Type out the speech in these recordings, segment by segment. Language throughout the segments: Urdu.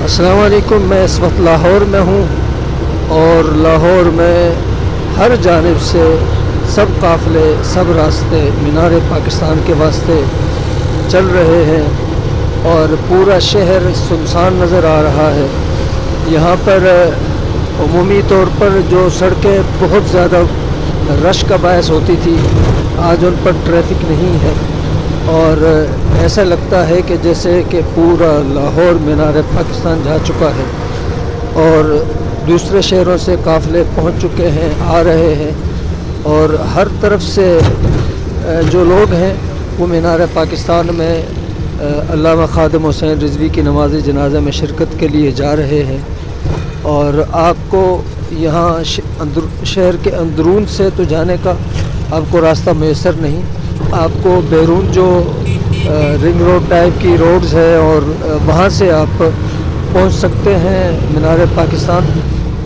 السلام علیکم۔ میں اس وقت لاہور میں ہوں اور لاہور میں ہر جانب سے سب قافلے سب راستے مینار پاکستان کے واسطے چل رہے ہیں اور پورا شہر سنسان نظر آ رہا ہے۔ یہاں پر عمومی طور پر جو سڑکیں بہت زیادہ رش کا باعث ہوتی تھی، آج ان پر ٹریفک نہیں ہے اور ایسا لگتا ہے کہ جیسے کہ پورا لاہور مینار پاکستان جا چکا ہے اور دوسرے شہروں سے قافلے پہنچ چکے ہیں، آ رہے ہیں اور ہر طرف سے جو لوگ ہیں وہ مینار پاکستان میں علامہ خادم حسین رضوی کی نماز جنازہ میں شرکت کے لیے جا رہے ہیں۔ اور آپ کو یہاں شہر کے اندرون سے تو جانے کا آپ کو راستہ میسر نہیں، آپ کو بیرون جو رنگ روڈ ٹائپ کی روڈز ہے اور وہاں سے آپ پہنچ سکتے ہیں مینار پاکستان،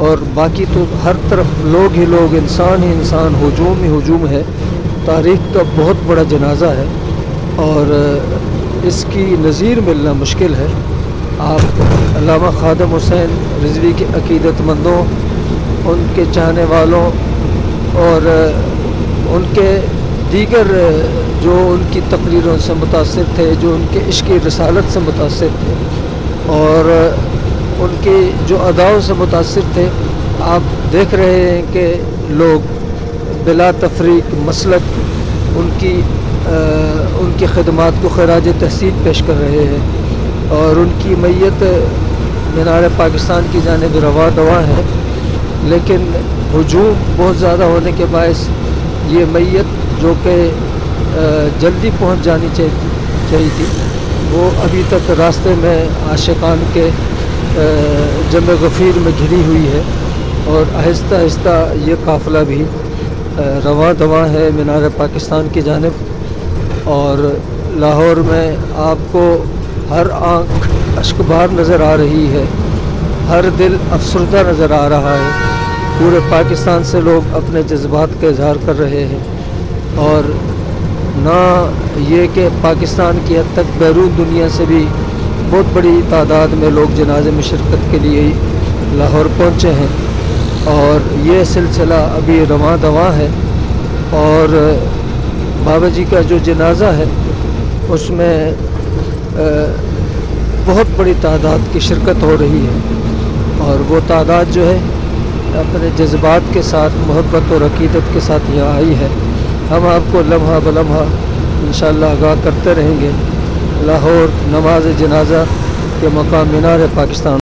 اور باقی تو ہر طرف لوگ ہی لوگ، انسان ہی انسان، ہجوم ہی ہجوم ہے۔ تاریخ کا بہت بڑا جنازہ ہے اور اس کی نظیر ملنا مشکل ہے۔ آپ علامہ خادم حسین رضوی کے عقیدت مندوں، ان کے چاہنے والوں اور ان کے دیگر جو ان کی تقریروں سے متاثر تھے، جو ان کے عشق رسالت سے متاثر تھے اور ان کی جو اداؤں سے متاثر تھے، آپ دیکھ رہے ہیں کہ لوگ بلا تفریق مسلک ان کی خدمات کو خراج تحسین پیش کر رہے ہیں اور ان کی میت مینار پاکستان کی جانب رواں دواں ہے، لیکن ہجوم بہت زیادہ ہونے کے باعث یہ میت جو کہ جلدی پہنچ جانی چاہیے تھی، وہ ابھی تک راستے میں عاشقان کے جمع غفیر میں گھری ہوئی ہے اور آہستہ آہستہ یہ قافلہ بھی رواں دواں ہے مینار پاکستان کی جانب۔ اور لاہور میں آپ کو ہر آنکھ اشکبار نظر آ رہی ہے، ہر دل افسردہ نظر آ رہا ہے۔ پورے پاکستان سے لوگ اپنے جذبات کا اظہار کر رہے ہیں اور نہ یہ کہ پاکستان کی حد تک بیرون دنیا سے بھی بہت بڑی تعداد میں لوگ جنازے میں شرکت کے لیے لاہور پہنچے ہیں اور یہ سلسلہ ابھی رواں دواں ہے۔ اور بابا جی کا جو جنازہ ہے اس میں بہت بڑی تعداد کی شرکت ہو رہی ہے اور وہ تعداد جو ہے اپنے جذبات کے ساتھ، محبت اور عقیدت کے ساتھ یہاں آئی ہے۔ ہم آپ کو لمحہ بلمحہ انشاءاللہ آگاہ کرتے رہیں گے۔ لاہور نماز جنازہ کے مقام مینار پاکستان۔